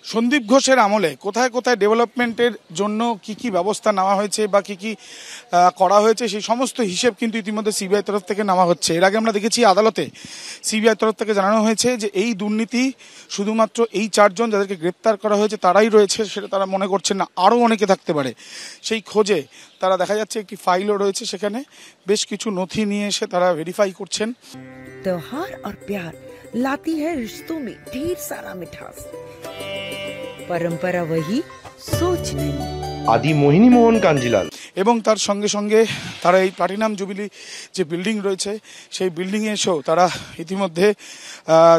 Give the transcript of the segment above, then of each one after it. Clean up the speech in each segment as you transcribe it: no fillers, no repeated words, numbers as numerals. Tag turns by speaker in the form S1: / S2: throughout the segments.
S1: সন্দীপ ঘোষের আমলে কোথায় কোথায় ডেভেলপমেন্টের জন্য কি কি ব্যবস্থা নেওয়া হয়েছে বা কি কি করা হয়েছে সেই সমস্ত হিসেব কিন্তু ইতিমধ্যে সিবিআই তরফ থেকে নেওয়া হচ্ছে। এর আগে আমরা দেখেছি আদালতে সিবিআই তরফ থেকে জানানো হয়েছে যে এই দুর্নীতি শুধুমাত্র এই 4 জন যাদেরকে গ্রেপ্তার করা হয়েছে তারাই রয়েছে, সেটা তারা মনে করছেন না, আরও অনেকে থাকতে পারে। সেই খোঁজে তারা দেখা যাচ্ছে একটি ফাইলও রয়েছে, সেখানে বেশ কিছু নথি নিয়ে এসে তারা ভেরিফাই করছেন।
S2: त्योहार और प्यार लाती है रिश्तों में ढेर सारा मिठास, परंपरा वही सोच नहीं।
S3: আদি মোহিনী মোহন কাঞ্জিলাল
S1: এবং তার সঙ্গে সঙ্গে তারা এই প্লাটিনাম জুবিলি যে বিল্ডিং রয়েছে সেই বিল্ডিংয়ে এসেও তারা ইতিমধ্যে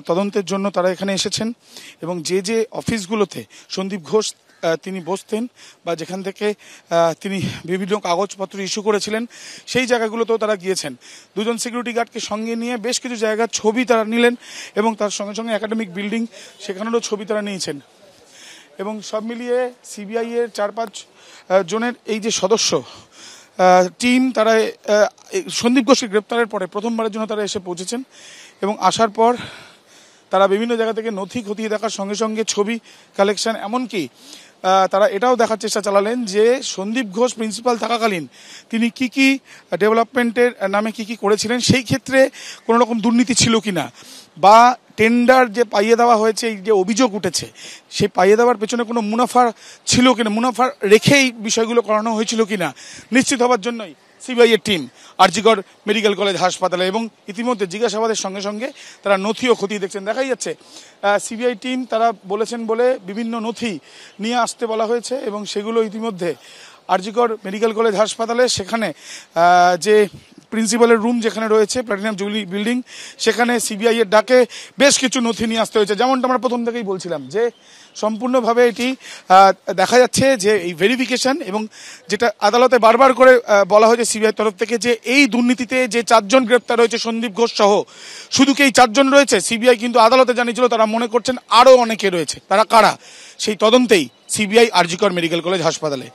S1: তদন্তের জন্য তারা এখানে এসেছেন এবং যে যে অফিসগুলোতে সন্দীপ ঘোষ তিনি বসতেন বা যেখান থেকে তিনি বিভিন্ন কাগজপত্র ইস্যু করেছিলেন সেই জায়গাগুলোতেও তারা গিয়েছেন। 2 জন সিকিউরিটি গার্ডকে সঙ্গে নিয়ে বেশ কিছু জায়গার ছবি তারা নিলেন এবং তার সঙ্গে সঙ্গে একাডেমিক বিল্ডিং সেখানেরও ছবি তারা নিয়েছেন। এবং সব মিলিয়ে সিবিআই এর 4-5 জনের এই যে সদস্য টিম, তারা সন্দীপ ঘোষকে গ্রেপ্তারের পরে প্রথমবারের জন্য তারা এসে পৌঁছেছেন এবং আসার পর তারা বিভিন্ন জায়গা থেকে নথি খতিয়ে দেখার সঙ্গে সঙ্গে ছবি কালেকশন, এমনকি তারা এটাও দেখার চেষ্টা চালালেন যে সন্দীপ ঘোষ প্রিন্সিপাল থাকাকালীন তিনি কি কি ডেভেলপমেন্টের নামে কি কি করেছিলেন, সেই ক্ষেত্রে কোনো রকম দুর্নীতি ছিল কিনা বা টেন্ডার যে পাইয়ে দেওয়া হয়েছে, এই যে অভিযোগ উঠেছে সেই পাইয়ে দেওয়ার পেছনে কোনো মুনাফা ছিল কিনা, মুনাফা রেখেই বিষয়গুলো করানো হয়েছিল কিনা নিশ্চিত হওয়ার জন্যই সিবিআই এর টিম আরজিকর মেডিকেল কলেজ হাসপাতালে এবং ইতিমধ্যে জিজ্ঞাসাবাদের সঙ্গে সঙ্গে তারা নথিও খতিয়ে দেখছেন। দেখাই যাচ্ছে সিবিআই টিম তারা বলেছেন বলে বিভিন্ন নথি নিয়ে আসতে বলা হয়েছে এবং সেগুলো ইতিমধ্যে আরজিকর মেডিকেল কলেজ হাসপাতালে সেখানে যে প্রিন্সিপালের রুম যেখানে রয়েছে প্লাটিনাম জুবিলি বিল্ডিং, সেখানে সিবিআই এর ডাকে বেশ কিছু নথি নিয়ে আসতে হয়েছে। যেমনটা আমরা প্রথম থেকেই বলছিলাম যে সম্পূর্ণভাবে এটি দেখা যাচ্ছে যে এই ভেরিফিকেশন এবং যেটা আদালতে বারবার করে বলা হয়েছে সিবিআই তরফ থেকে যে এই দুর্নীতিতে যে 4 জন গ্রেপ্তার হয়েছে সন্দীপ ঘোষ সহ, শুধু কি এই 4 জন রয়েছে? সিবিআই কিন্তু আদালতে জানিয়েছিল তারা মনে করছেন আরও অনেকে রয়েছে। তারা কারা সেই তদন্তেই সিবিআই আরজিকর মেডিকেল কলেজ হাসপাতালে।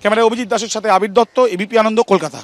S1: ক্যামেরায় অভিজিৎ দাসের সাথে আবির দত্ত, এবিপি আনন্দ, কলকাতা।